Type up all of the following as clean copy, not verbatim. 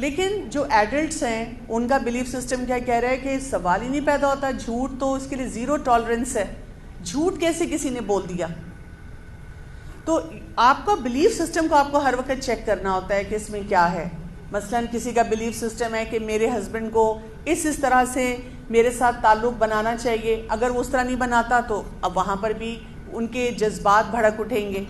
لیکن جو ایڈلٹس ہیں ان کا بلیف سسٹم کیا کہہ رہا ہے کہ سوال ہی نہیں پیدا ہوتا، جھوٹ تو اس کے لیے زیرو ٹالرنس ہے، جھوٹ کیسے کسی نے بول دیا. تو آپ کا بلیف سسٹم کو آپ کو ہر وقت چیک کرنا ہوتا ہے کہ اس میں کیا ہے. مثلا کسی کا بلیف سسٹم ہے کہ میرے ہسبینڈ کو اس طرح سے میرے ساتھ تعلق بنانا چاہیے، اگر وہ اس طرح نہیں بناتا تو اب وہاں پر بھی ان کے جذبات بھڑک اٹھیں گے.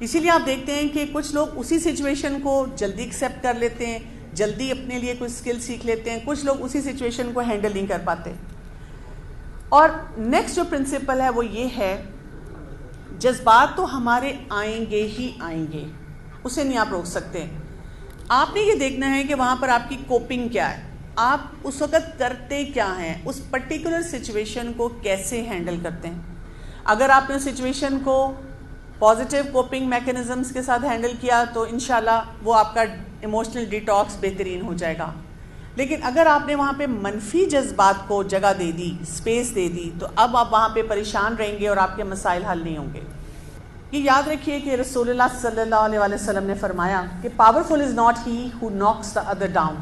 اسی لیے آپ دیکھتے ہیں کہ کچھ لوگ اسی سچویشن کو جلدی ایکسیپٹ کر لیتے ہیں، جلدی اپنے لیے کوئی اسکل سیکھ لیتے ہیں، کچھ لوگ اسی سچویشن کو ہینڈل نہیں کر پاتے. اور نیکسٹ جو پرنسپل ہے وہ یہ ہے، جذبات تو ہمارے آئیں گے ہی آئیں گے، اسے نہیں آپ روک سکتے. آپ نے یہ دیکھنا ہے کہ وہاں پر آپ کی کوپنگ کیا ہے، آپ اس وقت کرتے کیا ہیں، اس پرٹیکولر سچویشن کو کیسے ہینڈل کرتے ہیں. اگر آپ نے سچویشن کو پازیٹیو کوپنگ میکینزمز کے ساتھ ہینڈل کیا تو انشاءاللہ وہ آپ کا ایموشنل ڈیٹاکس بہترین ہو جائے گا. لیکن اگر آپ نے وہاں پہ منفی جذبات کو جگہ دے دی، اسپیس دے دی، تو اب آپ وہاں پہ پریشان رہیں گے اور آپ کے مسائل حل نہیں ہوں گے. یہ یاد رکھیے کہ رسول اللہ صلی اللہ علیہ وسلم نے فرمایا کہ powerful is not he who knocks the other down,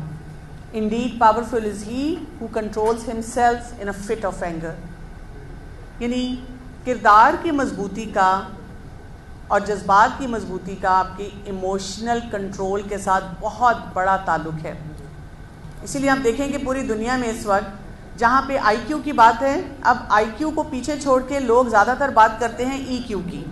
indeed powerful is he who controls himself in a fit of anger. یعنی کردار کی مضبوطی کا اور جذبات کی مضبوطی کا آپ کی ایموشنل کنٹرول کے ساتھ بہت بڑا تعلق ہے. اسی لیے ہم دیکھیں کہ پوری دنیا میں اس وقت جہاں پہ آئی کیو کی بات ہے، اب آئی کیو کو پیچھے چھوڑ کے لوگ زیادہ تر بات کرتے ہیں ای کیو کی.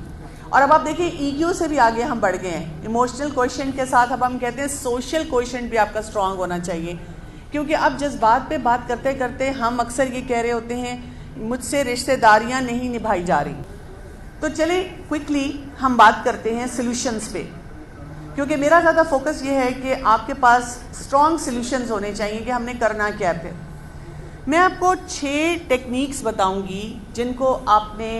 اور اب آپ دیکھیں ای کیو سے بھی آگے ہم بڑھ گئے ہیں، ایموشنل کوشنٹ کے ساتھ اب ہم کہتے ہیں سوشل کوشنٹ بھی آپ کا اسٹرانگ ہونا چاہیے. کیونکہ اب جذبات پہ بات کرتے کرتے ہم اکثر یہ کہہ رہے ہوتے ہیں مجھ سے رشتہ داریاں نہیں نبھائی جا رہی. تو چلیں کوئکلی ہم بات کرتے ہیں سلوشنز پہ، کیونکہ میرا زیادہ فوکس یہ ہے کہ آپ کے پاس اسٹرانگ سلوشنز ہونے چاہیے کہ ہم نے کرنا کیا ہے. میں آپ کو 6 ٹیکنیکس بتاؤں گی جن کو آپ نے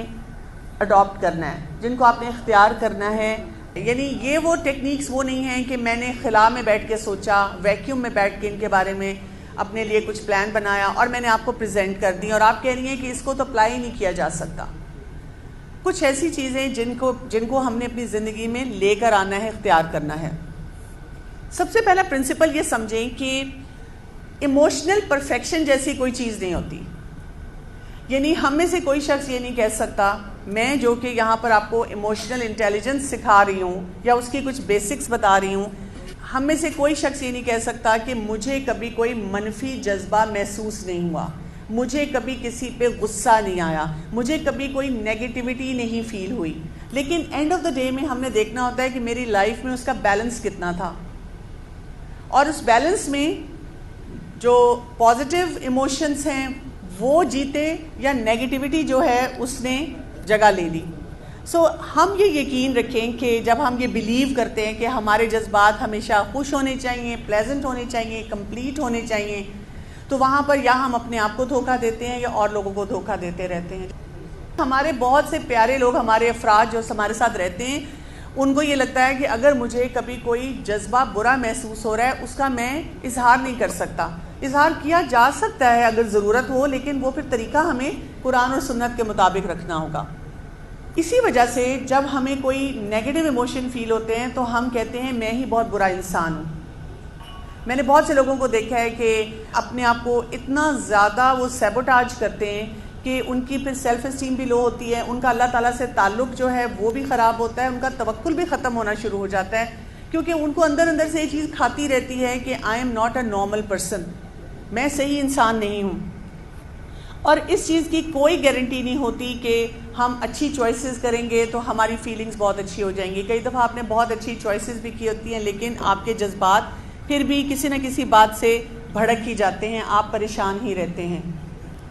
اڈاپٹ کرنا ہے، جن کو آپ نے اختیار کرنا ہے. یعنی یہ وہ ٹیکنیکس وہ نہیں ہیں کہ میں نے خلا میں بیٹھ کے سوچا، ویکیوم میں بیٹھ کے ان کے بارے میں اپنے لیے کچھ پلان بنایا اور میں نے آپ کو پریزنٹ کر دی اور آپ کہہ رہی ہیں کہ اس کو تو اپلائی ہی نہیں کیا جا سکتا. کچھ ایسی چیزیں جن کو ہم نے اپنی زندگی میں لے کر آنا ہے، اختیار کرنا ہے. سب سے پہلا پرنسپل یہ سمجھیں کہ ایموشنل پرفیکشن جیسی کوئی چیز نہیں ہوتی. یعنی ہم میں سے کوئی شخص یہ نہیں کہہ سکتا، میں جو کہ یہاں پر آپ کو ایموشنل انٹیلیجنس سکھا رہی ہوں یا اس کی کچھ بیسکس بتا رہی ہوں، ہم میں سے کوئی شخص یہ نہیں کہہ سکتا کہ مجھے کبھی کوئی منفی جذبہ محسوس نہیں ہوا، مجھے کبھی کسی پہ غصہ نہیں آیا، مجھے کبھی کوئی نیگیٹیوٹی نہیں فیل ہوئی. لیکن اینڈ آف دا ڈے میں ہم نے دیکھنا ہوتا ہے کہ میری لائف میں اس کا بیلنس کتنا تھا، اور اس بیلنس میں جو پازیٹیو ایموشنز ہیں وہ جیتے یا نیگیٹیوٹی جو ہے اس نے جگہ لے لی. سو ہم یہ یقین رکھیں کہ جب ہم یہ بلیو کرتے ہیں کہ ہمارے جذبات ہمیشہ خوش ہونے چاہیے، پلیزنٹ ہونے چاہیے، کمپلیٹ ہونے چاہیے، تو وہاں پر یا ہم اپنے آپ کو دھوکہ دیتے ہیں یا اور لوگوں کو دھوکہ دیتے رہتے ہیں. ہمارے بہت سے پیارے لوگ، ہمارے افراد جو ہمارے ساتھ رہتے ہیں، ان کو یہ لگتا ہے کہ اگر مجھے کبھی کوئی جذبہ برا محسوس ہو رہا ہے اس کا میں اظہار نہیں کر سکتا. اظہار کیا جا سکتا ہے اگر ضرورت ہو، لیکن وہ پھر طریقہ ہمیں قرآن اور سنت کے مطابق رکھنا ہوگا. اسی وجہ سے جب ہمیں کوئی نیگیٹو ایموشن فیل ہوتے ہیں تو ہم کہتے ہیں میں ہی بہت برا انسان ہوں. میں نے بہت سے لوگوں کو دیکھا ہے کہ اپنے آپ کو اتنا زیادہ وہ سیبوٹاج کرتے ہیں کہ ان کی پھر سیلف اسٹیم بھی لو ہوتی ہے، ان کا اللہ تعالیٰ سے تعلق جو ہے وہ بھی خراب ہوتا ہے، ان کا توکل بھی ختم ہونا شروع ہو جاتا ہے، کیونکہ ان کو اندر اندر سے یہ چیز کھاتی رہتی ہے کہ I am not a normal person, میں صحیح انسان نہیں ہوں. اور اس چیز کی کوئی گارنٹی نہیں ہوتی کہ ہم اچھی چوائسیز کریں گے تو ہماری فیلنگز بہت اچھی ہو جائیں گی. کئی دفعہ آپ نے بہت اچھی چوائسیز بھی کی ہوتی ہیں لیکن آپ کے جذبات پھر بھی کسی نہ کسی بات سے بھڑک ہی جاتے ہیں، آپ پریشان ہی رہتے ہیں.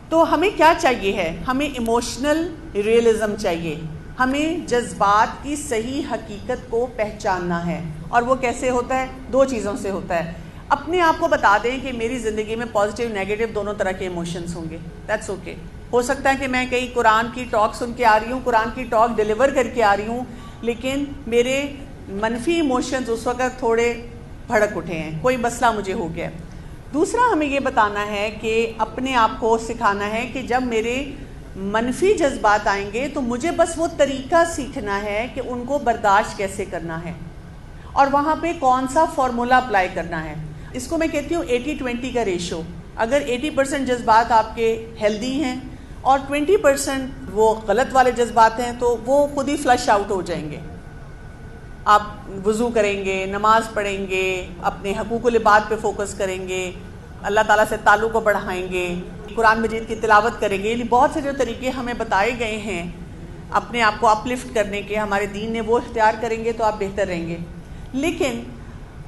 تو ہمیں کیا چاہیے ہے؟ ہمیں ایموشنل ریئلزم چاہیے، ہمیں جذبات کی صحیح حقیقت کو پہچاننا ہے. اور وہ کیسے ہوتا ہے؟ 2 چیزوں سے ہوتا ہے. اپنے آپ کو بتا دیں کہ میری زندگی میں پازیٹیو نیگیٹو دونوں طرح کے ایموشنز ہوں گے، دیٹس اوکے. ہو سکتا ہے کہ میں کئی قرآن کی ٹاک سن کے آ رہی ہوں، قرآن کی ٹاک ڈیلیور کر کے آ رہی ہوں، لیکن میرے منفی ایموشنز اس وقت تھوڑے بھڑک اٹھے ہیں، کوئی مسئلہ مجھے ہو گیا. دوسرا ہمیں یہ بتانا ہے کہ اپنے آپ کو سکھانا ہے کہ جب میرے منفی جذبات آئیں گے تو مجھے بس وہ طریقہ سیکھنا ہے کہ ان کو برداشت کیسے کرنا ہے اور وہاں پہ کون سا فارمولا اپلائی کرنا ہے. اس کو میں کہتی ہوں 80-20 کا ریشو. اگر 80% جذبات آپ کے ہیلدی ہیں اور 20% وہ غلط والے جذبات ہیں تو وہ خود ہی فلش آؤٹ ہو جائیں گے. آپ وضو کریں گے, نماز پڑھیں گے, اپنے حقوق العباد پہ فوکس کریں گے, اللہ تعالیٰ سے تعلق کو بڑھائیں گے, قرآن مجید کی تلاوت کریں گے. یعنی بہت سے جو طریقے ہمیں بتائے گئے ہیں اپنے آپ کو اپلفٹ کرنے کے, ہمارے دین نے وہ اختیار کریں گے تو آپ بہتر رہیں گے. لیکن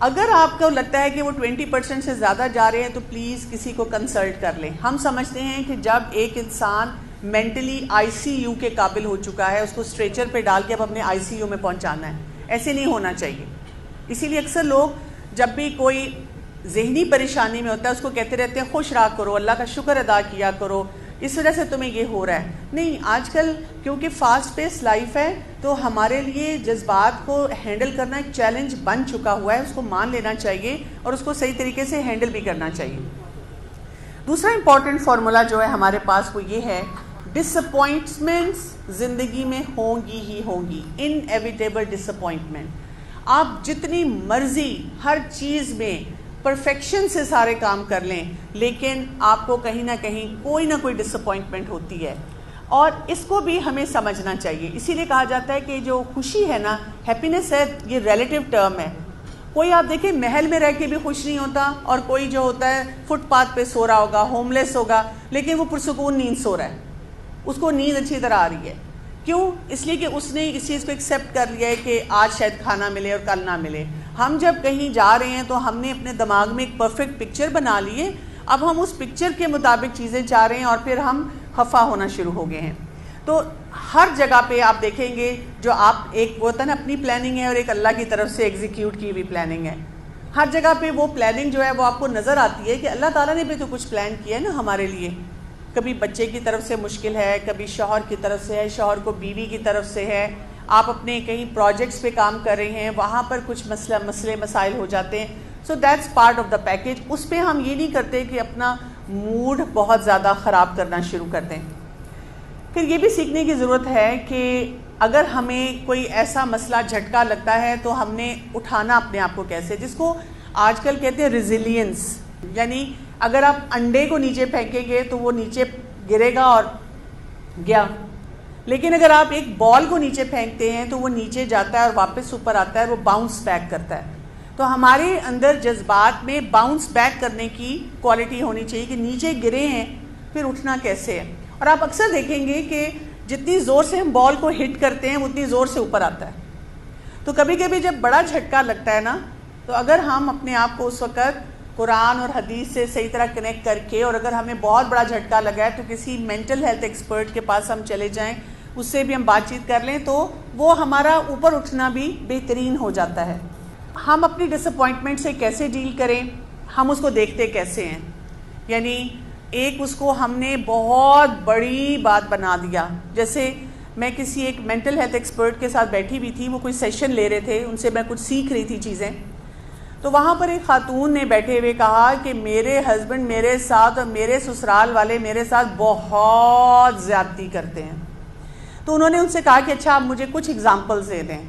اگر آپ کو لگتا ہے کہ وہ 20% سے زیادہ جا رہے ہیں تو پلیز کسی کو کنسلٹ کر لیں. ہم سمجھتے ہیں کہ جب ایک انسان مینٹلی ICU کے قابل ہو چکا ہے, اس کو اسٹریچر پہ ڈال کے اب اپنے ICU میں پہنچانا ہے. ایسے نہیں ہونا چاہیے. اسی لیے اکثر لوگ جب بھی کوئی ذہنی پریشانی میں ہوتا ہے اس کو کہتے رہتے ہیں خوش رہا کرو, اللہ کا شکر ادا کیا کرو, اس وجہ سے تمہیں یہ ہو رہا ہے. نہیں, آج کل کیونکہ فاسٹ پیس لائف ہے تو ہمارے لیے جذبات کو ہینڈل کرنا ایک چیلنج بن چکا ہوا ہے. اس کو مان لینا چاہیے اور اس کو صحیح طریقے سے ہینڈل بھی کرنا چاہیے. دوسرا امپورٹنٹ فارمولا جو ہے ہمارے پاس وہ یہ ہے, ڈس اپوائنٹمنٹس زندگی میں ہوں گی ہی ہوں گی. انیویٹیبل ڈس اپوائنٹمنٹ. آپ جتنی مرضی ہر چیز میں پرفیکشن سے سارے کام کر لیں لیکن آپ کو کہیں نہ کہیں کوئی نہ کوئی ڈس اپوائنٹمنٹ ہوتی ہے, اور اس کو بھی ہمیں سمجھنا چاہیے. اسی لیے کہا جاتا ہے کہ جو خوشی ہے نا, ہیپینس ہے, یہ ریلیٹیو ٹرم ہے. کوئی آپ دیکھیں محل میں رہ کے بھی خوش نہیں ہوتا, اور کوئی جو ہوتا ہے فٹ پاتھ پہ سو رہا ہوگا, ہوم لیس ہوگا, لیکن وہ پرسکون نیند سو رہا ہے, اس کو نیند اچھی طرح آ رہی ہے. کیوں؟ اس لیے کہ اس نے اس چیز کو ایکسیپٹ کر لیا ہے کہ آج شاید کھانا ملے اور کل نہ ملے. ہم جب کہیں جا رہے ہیں تو ہم نے اپنے دماغ میں ایک پرفیکٹ پکچر بنا لی ہے, اب ہم اس پکچر کے مطابق چیزیں چاہ رہے ہیں اور پھر ہم خفا ہونا شروع ہو گئے ہیں. تو ہر جگہ پہ آپ دیکھیں گے جو آپ ایک وہ ہوتا ہے نا اپنی پلاننگ ہے اور ایک اللہ کی طرف سے ایگزیکیوٹ کی ہوئی پلاننگ ہے. ہر جگہ پہ وہ پلاننگ جو ہے وہ آپ کو نظر آتی ہے کہ اللہ تعالیٰ نے بھی تو کچھ پلان کیا ہے نا ہمارے لیے. کبھی بچے کی طرف سے مشکل ہے, کبھی شوہر کی طرف سے ہے, شوہر کو بیوی کی طرف سے ہے, آپ اپنے کہیں پروجیکٹس پہ کام کر رہے ہیں, وہاں پر کچھ مسئلے مسائل ہو جاتے ہیں. So that's part of the package. اس پہ ہم یہ نہیں کرتے کہ اپنا موڈ بہت زیادہ خراب کرنا شروع کر دیں. پھر یہ بھی سیکھنے کی ضرورت ہے کہ اگر ہمیں کوئی ایسا مسئلہ جھٹکا لگتا ہے تو ہم نے اٹھانا اپنے آپ کو کیسے, جس کو آج کل کہتے ہیں ریزیلینس. یعنی اگر آپ انڈے کو نیچے پھینکیں گے تو وہ نیچے گرے گا اور گیا, لیکن اگر آپ ایک بال کو نیچے پھینکتے ہیں تو وہ نیچے جاتا ہے اور واپس اوپر آتا ہے, وہ باؤنس بیک کرتا ہے. تو ہمارے اندر جذبات میں باؤنس بیک کرنے کی کوالٹی ہونی چاہیے کہ نیچے گرے ہیں پھر اٹھنا کیسے ہے. اور آپ اکثر دیکھیں گے کہ جتنی زور سے ہم بال کو ہٹ کرتے ہیں اتنی زور سے اوپر آتا ہے. تو کبھی کبھی جب بڑا جھٹکا لگتا ہے نا, تو اگر ہم اپنے آپ کو اس وقت قرآن اور حدیث سے صحیح طرح کنیکٹ کر کے, اور اگر ہمیں بہت بڑا جھٹکا لگا ہے تو کسی مینٹل ہیلتھ ایکسپرٹ کے پاس ہم چلے جائیں, اس سے بھی ہم بات چیت کر لیں, تو وہ ہمارا اوپر اٹھنا بھی بہترین ہو جاتا ہے. ہم اپنی ڈس اپوائنٹمنٹ سے کیسے ڈیل کریں, ہم اس کو دیکھتے کیسے ہیں. یعنی ایک اس کو ہم نے بہت بڑی بات بنا دیا. جیسے میں کسی ایک مینٹل ہیلتھ ایکسپرٹ کے ساتھ بیٹھی ہوئی تھی, وہ کوئی سیشن لے رہے تھے, ان سے میں کچھ سیکھ رہی تھی چیزیں. تو وہاں پر ایک خاتون نے بیٹھے ہوئے کہا کہ میرے ہسبینڈ میرے ساتھ اور میرے سسرال والے میرے ساتھ بہت زیادتی کرتے ہیں. تو انہوں نے ان سے کہا کہ اچھا آپ مجھے کچھ ایگزامپلز دے دیں.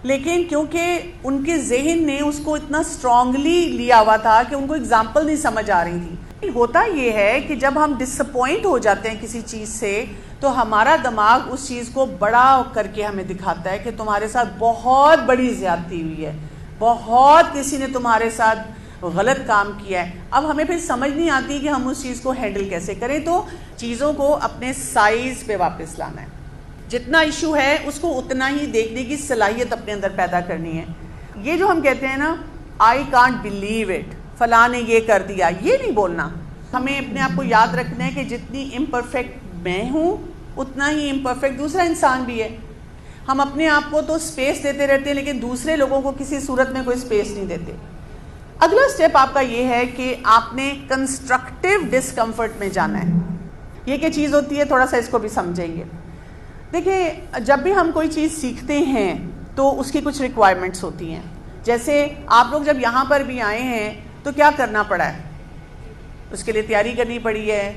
لیکن کیونکہ ان کے ذہن نے اس کو اتنا اسٹرانگلی لیا ہوا تھا کہ ان کو ایگزامپل نہیں سمجھ آ رہی تھی. ہوتا یہ ہے کہ جب ہم ڈس اپوائنٹ ہو جاتے ہیں کسی چیز سے تو ہمارا دماغ اس چیز کو بڑا کر کے ہمیں دکھاتا ہے کہ تمہارے ساتھ بہت بڑی زیادتی ہوئی ہے, بہت کسی نے تمہارے ساتھ غلط کام کیا ہے. اب ہمیں پھر سمجھ نہیں آتی کہ ہم اس چیز کو ہینڈل کیسے کریں. تو چیزوں کو اپنے سائز پہ واپس لانا ہے. جتنا ایشو ہے اس کو اتنا ہی دیکھنے کی صلاحیت اپنے اندر پیدا کرنی ہے. یہ جو ہم کہتے ہیں نا آئی کانٹ بلیو اٹ, فلاں نے یہ کر دیا, یہ نہیں بولنا. ہمیں اپنے آپ کو یاد رکھنا ہے کہ جتنی امپرفیکٹ میں ہوں اتنا ہی امپرفیکٹ دوسرا انسان بھی ہے. ہم اپنے آپ کو تو سپیس دیتے رہتے ہیں لیکن دوسرے لوگوں کو کسی صورت میں کوئی سپیس نہیں دیتے. اگلا سٹیپ آپ کا یہ ہے کہ آپ نے کنسٹرکٹیو ڈسکمفرٹ میں جانا ہے. یہ کیا چیز ہوتی ہے, تھوڑا سا اس کو بھی سمجھیں گے. دیکھیں, جب بھی ہم کوئی چیز سیکھتے ہیں تو اس کی کچھ ریکوائرمنٹس ہوتی ہیں. جیسے آپ لوگ جب یہاں پر بھی آئے ہیں تو کیا کرنا پڑا ہے, اس کے لیے تیاری کرنی پڑی ہے,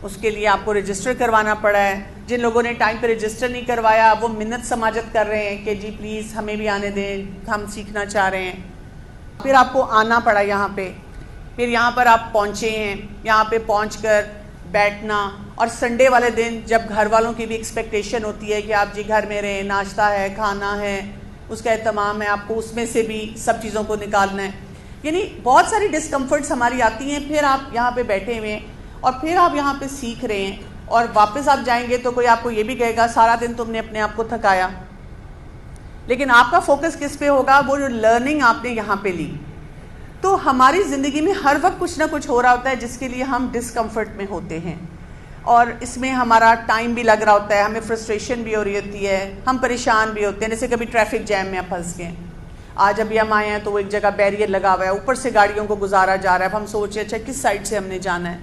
اس کے لیے آپ کو رجسٹر کروانا پڑا ہے. جن لوگوں نے ٹائم پہ رجسٹر نہیں کروایا وہ منت سماجت کر رہے ہیں کہ جی پلیز ہمیں بھی آنے دیں, ہم سیکھنا چاہ رہے ہیں. پھر آپ کو آنا پڑا یہاں پہ. پھر یہاں پر آپ پہنچے ہیں، یہاں پہ پہنچ کر بیٹھنا، اور سنڈے والے دن جب گھر والوں کی بھی ایکسپیکٹیشن ہوتی ہے کہ آپ جی گھر میں رہیں، ناشتہ ہے، کھانا ہے، اس کا اہتمام ہے، آپ کو اس میں سے بھی سب چیزوں کو نکالنا ہے، یعنی بہت ساری ڈسکمفرٹس ہماری آتی ہیں. پھر آپ یہاں پہ بیٹھے ہوئے ہیں اور پھر آپ یہاں پہ سیکھ رہے ہیں، اور واپس آپ جائیں گے تو کوئی آپ کو یہ بھی کہے گا سارا دن تم نے اپنے آپ کو تھکایا، لیکن آپ کا فوکس کس پہ ہوگا؟ وہ جو لرننگ آپ نے یہاں پہ لی. تو ہماری زندگی میں ہر وقت کچھ نہ کچھ ہو رہا ہوتا ہے جس کے لیے ہم ڈسکمفرٹ میں ہوتے ہیں، اور اس میں ہمارا ٹائم بھی لگ رہا ہوتا ہے، ہمیں فرسٹریشن بھی ہو رہی ہوتی ہے، ہم پریشان بھی ہوتے ہیں. جیسے کبھی ٹریفک جیم میں پھنس گئے، آج ابھی ہم آئے ہیں تو وہ ایک جگہ بیریئر لگا ہوا ہے، اوپر سے گاڑیوں کو گزارا جا رہا ہے، اب ہم سوچ رہے اچھا کس سائڈ سے ہم نے جانا ہے،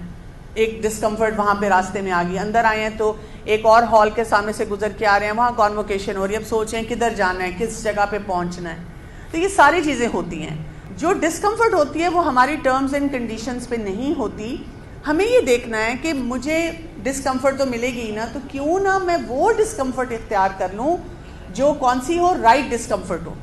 ایک ڈسکمفرٹ وہاں پہ راستے میں آ گئی. اندر آئے ہیں تو ایک اور ہال کے سامنے سے گزر کے آ رہے ہیں، وہاں کانوکیشن ہو رہی ہے، اب سوچ رہے ہیں کدھر جانا ہے، کس جگہ پہ پہنچنا ہے. تو یہ ساری چیزیں ہوتی ہیں. جو ڈسکمفرٹ ہوتی ہے وہ ہماری ٹرمز اینڈ کنڈیشنز پہ نہیں ہوتی. ہمیں یہ دیکھنا ہے کہ مجھے ڈسکمفرٹ تو ملے گی نا، تو کیوں نہ میں وہ ڈسکمفرٹ اختیار کر لوں جو کون سی ہو، رائٹ ڈسکمفرٹ ہو.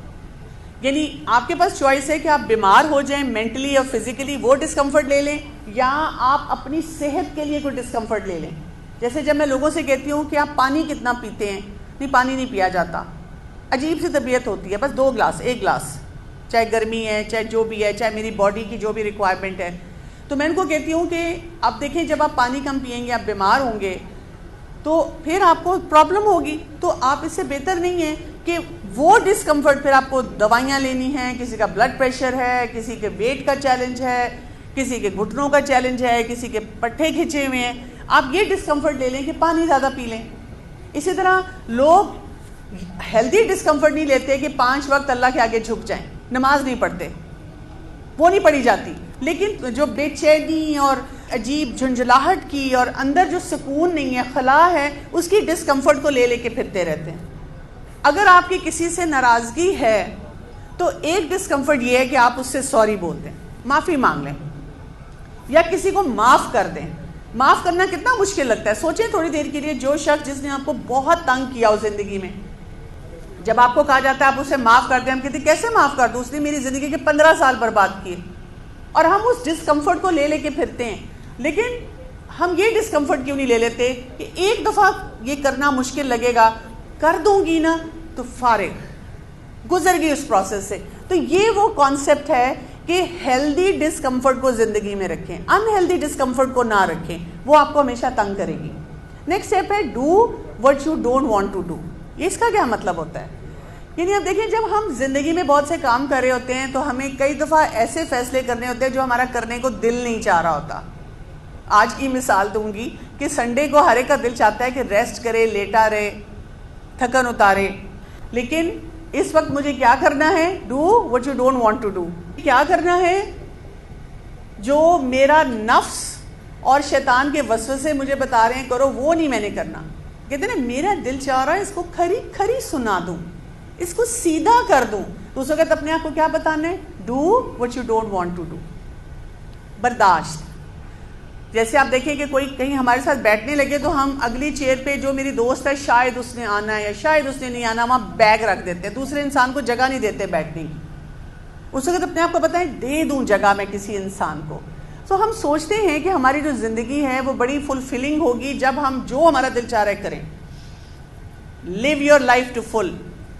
یعنی آپ کے پاس چوائس ہے کہ آپ بیمار ہو جائیں مینٹلی اور فزیکلی، وہ ڈسکمفرٹ لے لیں، یا آپ اپنی صحت کے لیے کوئی ڈسکمفرٹ لے لیں. جیسے جب میں لوگوں سے کہتی ہوں کہ آپ پانی کتنا پیتے ہیں، نہیں پانی نہیں پیا جاتا، عجیب سی طبیعت ہوتی ہے، بس 2 گلاس 1 گلاس، چاہے گرمی ہے چاہے جو بھی ہے، چاہے میری باڈی کی جو بھی ریکوائرمنٹ ہے. تو میں ان کو کہتی ہوں کہ آپ دیکھیں جب آپ پانی کم پئیں گے، آپ بیمار ہوں گے تو پھر آپ کو پرابلم ہوگی. تو آپ اس سے بہتر نہیں ہے کہ وہ ڈسکمفرٹ پھر آپ کو دوائیاں لینی ہیں، کسی کا بلڈ پریشر ہے، کسی کے ویٹ کا چیلنج ہے، کسی کے گھٹنوں کا چیلنج ہے، کسی کے پٹھے کھچے ہوئے ہیں، آپ یہ ڈسکمفرٹ لے لیں کہ پانی زیادہ پی لیں. اسی طرح لوگ ہیلدی ڈسکمفرٹ نہیں لیتے کہ 5 وقت اللہ کے آگے جھک جائیں، نماز نہیں پڑھتے، وہ نہیں پڑھی جاتی، لیکن جو بے چینی اور عجیب جھنجھلاہٹ کی اور اندر جو سکون نہیں ہے، خلا ہے، اس کی ڈسکمفرٹ کو لے لے کے پھرتے رہتے ہیں. اگر آپ کی کسی سے ناراضگی ہے تو ایک ڈسکمفرٹ یہ ہے کہ آپ اس سے سوری بول دیں، معافی مانگ لیں، یا کسی کو معاف کر دیں. معاف کرنا کتنا مشکل لگتا ہے. سوچیں تھوڑی دیر کے لیے، جو شخص جس نے آپ کو بہت تنگ کیا ہو زندگی میں، جب آپ کو کہا جاتا ہے آپ اسے معاف کر دیں، ہم کہتے ہیں کیسے معاف کر دوں، اس نے میری زندگی کے 15 سال برباد کیے، اور ہم اس ڈسکمفرٹ کو لے لے کے پھرتے ہیں. لیکن ہم یہ ڈسکمفرٹ کیوں نہیں لے لیتے کہ ایک دفعہ یہ کرنا مشکل لگے گا، کر دوں گی نا تو فارغ، گزر گئی اس پروسیس سے. تو یہ وہ کانسیپٹ ہے کہ ہیلدی ڈسکمفرٹ کو زندگی میں رکھیں، ان ہیلدی ڈسکمفرٹ کو نہ رکھیں، وہ آپ کو ہمیشہ تنگ کرے گی. نیکسٹ اسٹیپ ہے do what you don't want to do. اس کا کیا مطلب ہوتا ہے؟ یعنی اب دیکھیں جب ہم زندگی میں بہت سے کام کر رہے ہوتے ہیں تو ہمیں کئی دفعہ ایسے فیصلے کرنے ہوتے ہیں جو ہمارا کرنے کو دل نہیں چاہ رہا ہوتا. آج کی مثال دوں گی کہ سنڈے کو ہر ایک کا دل چاہتا ہے کہ ریسٹ کرے، لیٹا رہے، تھکن اتارے، لیکن اس وقت مجھے کیا کرنا ہے؟ Do what you don't want to do. کیا کرنا ہے؟ جو میرا نفس اور شیطان کے وسوسے مجھے بتا رہے ہیں کرو، وہ نہیں میں نے کرنا. کہتے ہیں نا میرا دل چاہ رہا ہے اس کو کھری کھری سنا دوں، اس کو سیدھا کر دوں. تو اس وقت اپنے آپ کو کیا بتانا ہے؟ Do what you don't want to do. برداشت. جیسے آپ دیکھیں کہ کوئی کہیں ہمارے ساتھ بیٹھنے لگے تو ہم اگلی چیئر پہ جو میری دوست ہے شاید اس نے آنا ہے یا شاید اس نے نہیں آنا، وہاں بیگ رکھ دیتے ہیں، دوسرے انسان کو جگہ نہیں دیتے بیٹھنے کی. اس وقت اپنے آپ کو بتائیں دے دوں جگہ میں کسی انسان کو. تو ہم سوچتے ہیں کہ ہماری جو زندگی ہے وہ بڑی فلفلنگ ہوگی جب ہم جو ہمارا دل چاہ رہا ہے کریں. لیو یور لائف ٹو فل.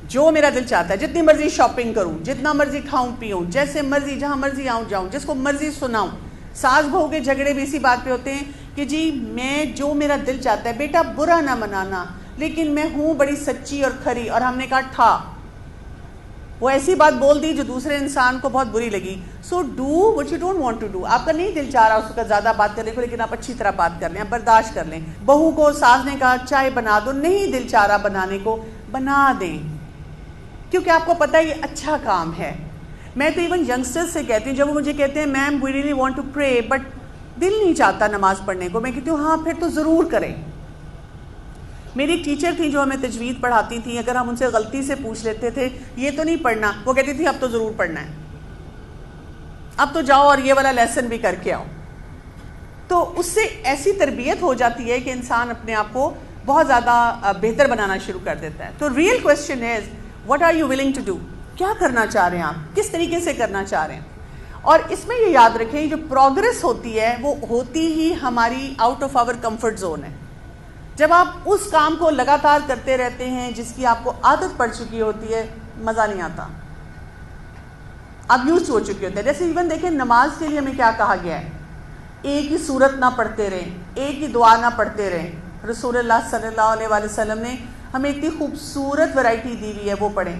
جو میرا دل چاہتا ہے، جتنی مرضی شاپنگ کروں، جتنا مرضی کھاؤں پیوں، جیسے مرضی جہاں مرضی آؤں جاؤں، جس کو مرضی سناؤں. ساس بہو کے جھگڑے بھی اسی بات پہ ہوتے ہیں کہ جی میں جو میرا دل چاہتا ہے، بیٹا برا نہ منانا لیکن میں ہوں بڑی سچی اور کھری. اور ہم نے کہا ٹھا، وہ ایسی بات بول دی جو دوسرے انسان کو بہت بری لگی. So do what you don't want to do. آپ کا نہیں دل چاہ رہا اس کا زیادہ بات کرنے کو، لیکن آپ اچھی طرح بات کر لیں، آپ برداشت کر لیں. بہو کو ساس نے کہا چائے بنا دو، نہیں دل چاہ رہا بنانے کو، بنا دیں، کیونکہ آپ کو پتہ ہے یہ اچھا کام ہے. میں تو ایون ینگسٹرز سے کہتی ہوں جب وہ مجھے کہتے ہیں ma'am we really want to pray but دل نہیں چاہتا نماز پڑھنے کو، میں کہتی ہوں ہاں پھر تو ضرور کریں. میری ایک ٹیچر تھی جو ہمیں تجوید پڑھاتی تھی، اگر ہم ان سے غلطی سے پوچھ لیتے تھے یہ تو نہیں پڑھنا، وہ کہتی تھی اب تو ضرور پڑھنا ہے، اب تو جاؤ اور یہ والا لیسن بھی کر کے آؤ. تو اس سے ایسی تربیت ہو جاتی ہے کہ انسان اپنے آپ کو بہت زیادہ بہتر بنانا شروع کر دیتا ہے. تو real question is what are you willing to do. کیا کرنا چاہ رہے ہیں آپ، کس طریقے سے کرنا چاہ رہے ہیں. اور اس میں یہ یاد رکھیں جو پروگرس ہوتی ہے وہ ہوتی ہی ہماری out of our comfort zone ہے. جب آپ اس کام کو لگاتار کرتے رہتے ہیں جس کی آپ کو عادت پڑ چکی ہوتی ہے, مزہ نہیں آتا, آپ یوز ہو چکے ہوتے ہیں. جیسے ایون دیکھیں نماز کے لیے ہمیں کیا کہا گیا ہے, ایک ہی صورت نہ پڑھتے رہیں, ایک ہی دعا نہ پڑھتے رہیں. رسول اللہ صلی اللہ علیہ وآلہ وسلم نے ہمیں اتنی خوبصورت ورائٹی دی ہوئی ہے, وہ پڑھیں.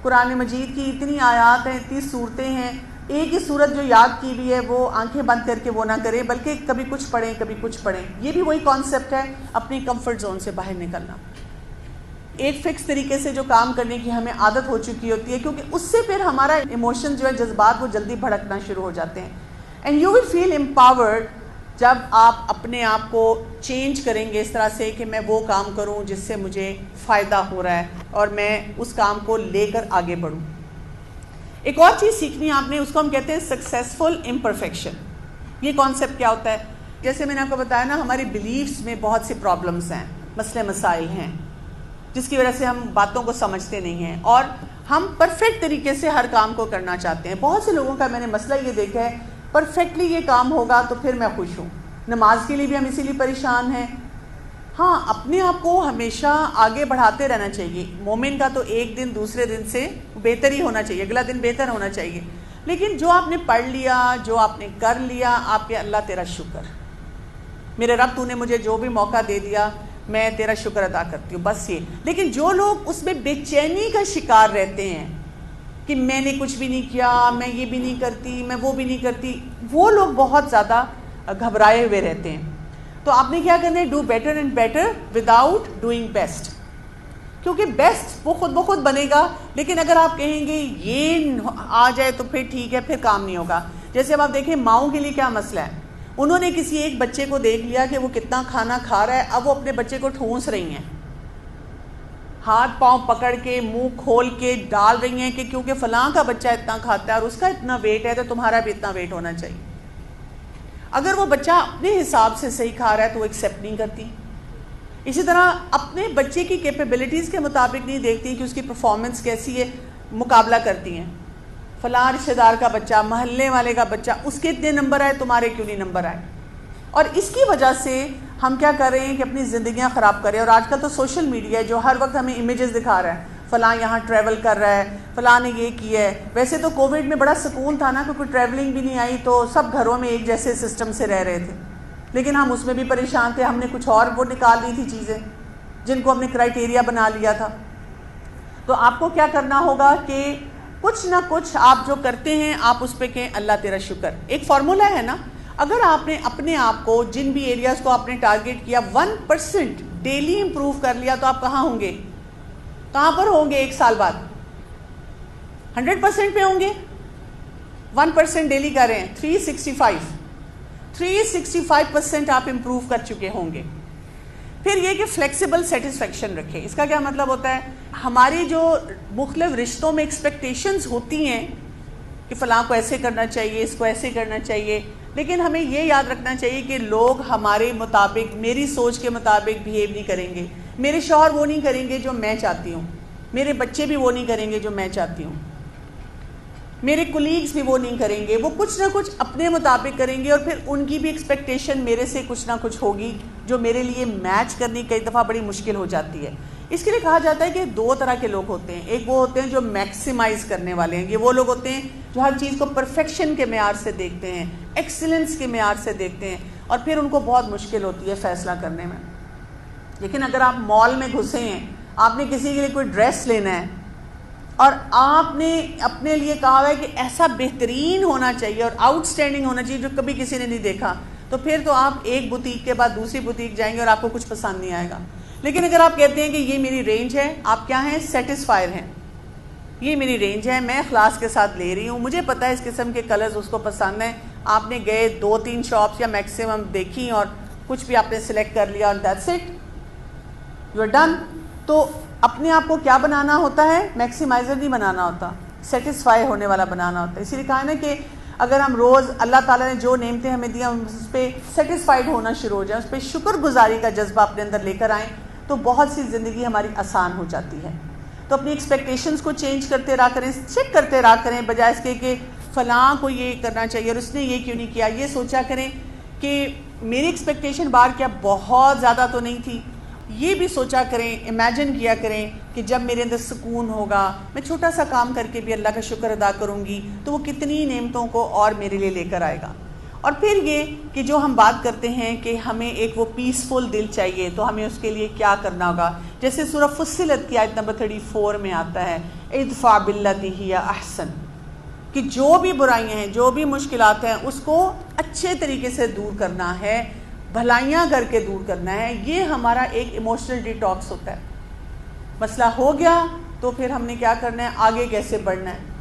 قرآن مجید کی اتنی آیات ہیں, اتنی صورتیں ہیں, ایک ہی صورت جو یاد کی ہوئی ہے وہ آنکھیں بند کر کے وہ نہ کریں, بلکہ کبھی کچھ پڑھیں کبھی کچھ پڑھیں. یہ بھی وہی کانسیپٹ ہے, اپنی کمفرٹ زون سے باہر نکلنا. ایک فکس طریقے سے جو کام کرنے کی ہمیں عادت ہو چکی ہوتی ہے, کیونکہ اس سے پھر ہمارا ایموشن جو ہے, جذبات, وہ جلدی بھڑکنا شروع ہو جاتے ہیں. And you will feel empowered جب آپ اپنے آپ کو چینج کریں گے اس طرح سے کہ میں وہ کام کروں جس سے مجھے فائدہ ہو رہا ہے اور میں اس کام کو لے کر آگے بڑھوں. ایک اور چیز سیکھنی ہے آپ نے, اس کو ہم کہتے ہیں سکسیسفل امپرفیکشن. یہ کانسیپٹ کیا ہوتا ہے؟ جیسے میں نے آپ کو بتایا نا, ہماری بلیفس میں بہت سی پرابلمس ہیں, مسئلے مسائل ہیں, جس کی وجہ سے ہم باتوں کو سمجھتے نہیں ہیں اور ہم پرفیکٹ طریقے سے ہر کام کو کرنا چاہتے ہیں. بہت سے لوگوں کا میں نے مسئلہ یہ دیکھا ہے, پرفیکٹلی یہ کام ہوگا تو پھر میں خوش ہوں. نماز کے لیے بھی ہم اسی لیے پریشان ہیں. ہاں, اپنے آپ کو ہمیشہ آگے بڑھاتے رہنا چاہیے. مومن کا تو ایک دن دوسرے دن سے بہتر ہی ہونا چاہیے, اگلا دن بہتر ہونا چاہیے. لیکن جو آپ نے پڑھ لیا, جو آپ نے کر لیا, آپ کے اللہ تیرا شکر, میرے رب تو نے مجھے جو بھی موقع دے دیا میں تیرا شکر ادا کرتی ہوں, بس یہ. لیکن جو لوگ اس میں بے چینی کا شکار رہتے ہیں کہ میں نے کچھ بھی نہیں کیا, میں یہ بھی نہیں کرتی, میں وہ بھی نہیں کرتی, وہ لوگ بہت زیادہ گھبرائے ہوئے رہتے ہیں. تو آپ نے کیا کرنا ہے, do better and better without doing best. کیونکہ بیسٹ وہ خود بخود بنے گا, لیکن اگر آپ کہیں گے یہ آ جائے تو پھر ٹھیک ہے, پھر کام نہیں ہوگا. جیسے اب آپ دیکھیں ماؤں کے لیے کیا مسئلہ ہے, انہوں نے کسی ایک بچے کو دیکھ لیا کہ وہ کتنا کھانا کھا رہا ہے, اب وہ اپنے بچے کو ٹھونس رہی ہیں, ہاتھ پاؤں پکڑ کے منہ کھول کے ڈال رہی ہیں کہ کیونکہ فلاں کا بچہ اتنا کھاتا ہے اور اس کا اتنا ویٹ ہے تو تمہارا بھی اتنا ویٹ ہونا چاہیے. اگر وہ بچہ اپنے حساب سے صحیح کھا رہا ہے تو وہ ایکسیپٹ نہیں کرتی. اسی طرح اپنے بچے کی کیپیبلٹیز کے مطابق نہیں دیکھتی کہ اس کی پرفارمنس کیسی ہے, مقابلہ کرتی ہیں. فلاں رشتہ دار کا بچہ, محلے والے کا بچہ, اس کے اتنے نمبر آئے, تمہارے کیوں نہیں نمبر آئے. اور اس کی وجہ سے ہم کیا کر رہے ہیں کہ اپنی زندگیاں خراب کر رہے ہیں. اور آج کل تو سوشل میڈیا ہے جو ہر وقت ہمیں امیجز دکھا رہا ہے, فلاں یہاں ٹریول کر رہا ہے, فلاں نے یہ کیا ہے. ویسے تو کووڈ میں بڑا سکون تھا نا, کیونکہ ٹریولنگ بھی نہیں آئی تو سب گھروں میں ایک جیسے سسٹم سے رہ رہے تھے, لیکن ہم اس میں بھی پریشان تھے. ہم نے کچھ اور وہ نکال لی تھی چیزیں جن کو ہم نے کرائٹیریا بنا لیا تھا. تو آپ کو کیا کرنا ہوگا کہ کچھ نہ کچھ آپ جو کرتے ہیں آپ اس پہ کہیں اللہ تیرا شکر. ایک فارمولا ہے نا, اگر آپ نے اپنے آپ کو جن بھی ایریاز کو آپ نے ٹارگٹ کیا 1% ڈیلی امپروو کر لیا تو آپ کہاں ہوں گے, کہاں پر ہوں گے 1 سال بعد؟ 100% پہ ہوں گے. 1% ڈیلی کر رہے ہیں, 365% آپ امپروو کر چکے ہوں گے. پھر یہ کہ فلیکسیبل سیٹسفیکشن رکھیں. اس کا کیا مطلب ہوتا ہے, ہماری جو مختلف رشتوں میں ایکسپیکٹیشنز ہوتی ہیں کہ فلاں کو ایسے کرنا چاہیے, اس کو ایسے کرنا چاہیے, لیکن ہمیں یہ یاد رکھنا چاہیے کہ لوگ ہمارے مطابق, میری سوچ کے مطابق بہیو نہیں کریں گے. میرے شوہر وہ نہیں کریں گے جو میں چاہتی ہوں, میرے بچے بھی وہ نہیں کریں گے جو میں چاہتی ہوں, میرے کولیگز بھی وہ نہیں کریں گے. وہ کچھ نہ کچھ اپنے مطابق کریں گے اور پھر ان کی بھی ایکسپیکٹیشن میرے سے کچھ نہ کچھ ہوگی جو میرے لیے میچ کرنی کئی دفعہ بڑی مشکل ہو جاتی ہے. اس کے لیے کہا جاتا ہے کہ 2 طرح کے لوگ ہوتے ہیں. ایک وہ ہوتے ہیں جو میکسیمائز کرنے والے ہیں, یہ وہ لوگ ہوتے ہیں جو ہر چیز کو پرفیکشن کے معیار سے دیکھتے ہیں, ایکسیلنس کے معیار سے دیکھتے ہیں, اور پھر ان کو بہت مشکل ہوتی ہے فیصلہ کرنے میں. لیکن اگر آپ مال میں گھسے ہیں, آپ نے کسی کے لیے کوئی ڈریس لینا ہے اور آپ نے اپنے لیے کہا ہے کہ ایسا بہترین ہونا چاہیے اور آؤٹ اسٹینڈنگ ہونا چاہیے جو کبھی کسی نے نہیں دیکھا, تو پھر تو آپ ایک بوتیک کے بعد دوسری بوتیک جائیں گے اور آپ کو کچھ پسند نہیں آئے گا. لیکن اگر آپ کہتے ہیں کہ یہ میری رینج ہے, آپ کیا ہیں, سیٹسفائر ہیں, یہ میری رینج ہے, میں اخلاص کے ساتھ لے رہی ہوں, مجھے پتہ ہے اس قسم کے کلرز اس کو پسند ہیں. آپ نے گئے 2-3 شاپس یا میکسیمم دیکھی اور کچھ بھی آپ نے سلیکٹ کر لیا اور that's it, you are done. تو اپنے آپ کو کیا بنانا ہوتا ہے, میکسیمائزر نہیں بنانا ہوتا, سیٹسفائی ہونے والا بنانا ہوتا ہے. اسی لیے کہا ہے نا کہ اگر ہم روز اللہ تعالیٰ نے جو نعمتیں ہمیں دیا اس پہ سیٹسفائیڈ ہونا شروع ہو جائیں, اس پہ شکر گزاری کا جذبہ اپنے اندر لے کر آئیں, تو بہت سی زندگی ہماری آسان ہو جاتی ہے. تو اپنی ایکسپیکٹیشنز کو چینج کرتے رہا کریں, چیک کرتے رہا کریں, بجائے اس کے کہ فلاں کو یہ کرنا چاہیے اور اس نے یہ کیوں نہیں کیا. یہ سوچا کریں کہ میری ایکسپیکٹیشن بار کیا بہت زیادہ تو نہیں تھی. یہ بھی سوچا کریں، امیجن کیا کریں کہ جب میرے اندر سکون ہوگا، میں چھوٹا سا کام کر کے بھی اللہ کا شکر ادا کروں گی تو وہ کتنی نعمتوں کو اور میرے لیے لے کر آئے گا. اور پھر یہ کہ جو ہم بات کرتے ہیں کہ ہمیں ایک وہ پیسفل دل چاہیے، تو ہمیں اس کے لیے کیا کرنا ہوگا. جیسے سورہ فصلت کی آیت نمبر 34 میں آتا ہے ادفع باللتی ہی احسن، کہ جو بھی برائیاں ہیں، جو بھی مشکلات ہیں، اس کو اچھے طریقے سے دور کرنا ہے، بھلائیاں کر کے دور کرنا ہے. یہ ہمارا ایک ایموشنل ڈیٹاکس ہوتا ہے. مسئلہ ہو گیا تو پھر ہم نے کیا کرنا ہے، آگے کیسے بڑھنا ہے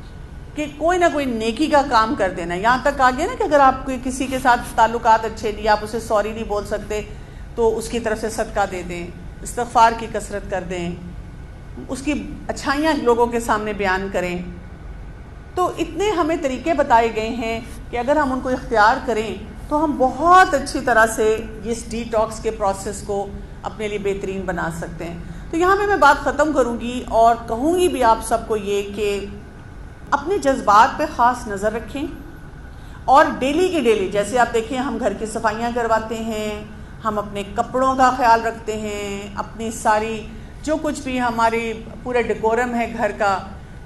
کہ کوئی نہ کوئی نیکی کا کام کر دینا ہے. یہاں تک آگے نا کہ اگر آپ کسی کے ساتھ تعلقات اچھے نہیں، آپ اسے سوری نہیں بول سکتے تو اس کی طرف سے صدقہ دے دیں، استغفار کی کثرت کر دیں، اس کی اچھائیاں لوگوں کے سامنے بیان کریں. تو اتنے ہمیں طریقے بتائے گئے ہیں کہ اگر ہم ان کو اختیار کریں تو ہم بہت اچھی طرح سے اس ڈی ٹاکس کے پروسیس کو اپنے لیے بہترین بنا سکتے ہیں. تو یہاں میں بات ختم کروں گی اور کہوں گی بھی آپ سب کو یہ کہ اپنے جذبات پہ خاص نظر رکھیں اور ڈیلی کی ڈیلی، جیسے آپ دیکھیں ہم گھر کی صفائیاں کرواتے ہیں، ہم اپنے کپڑوں کا خیال رکھتے ہیں، اپنی ساری جو کچھ بھی ہماری پورا ڈیکورم ہے گھر کا،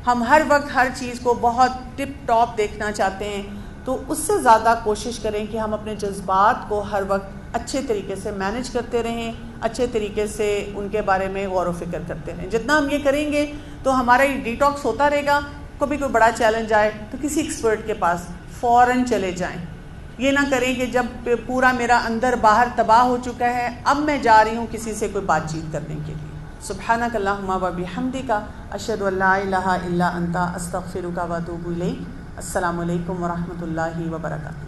ہم ہر وقت ہر چیز کو بہت ٹپ ٹاپ دیکھنا چاہتے ہیں. تو اس سے زیادہ کوشش کریں کہ ہم اپنے جذبات کو ہر وقت اچھے طریقے سے مینج کرتے رہیں، اچھے طریقے سے ان کے بارے میں غور و فکر کرتے رہیں. جتنا ہم یہ کریں گے تو ہمارا یہ ڈیٹاکس ہوتا رہے گا. کبھی کوئی بڑا چیلنج آئے تو کسی ایکسپرٹ کے پاس فوراً چلے جائیں. یہ نہ کریں کہ جب پورا میرا اندر باہر تباہ ہو چکا ہے اب میں جا رہی ہوں کسی سے کوئی بات چیت کرنے کے لیے. سبحانک اللہم و بحمدک اشہد ان لا الہ الا انت استغفرک و اتوب الیک. السلام علیکم ورحمۃ اللہ وبرکاتہ.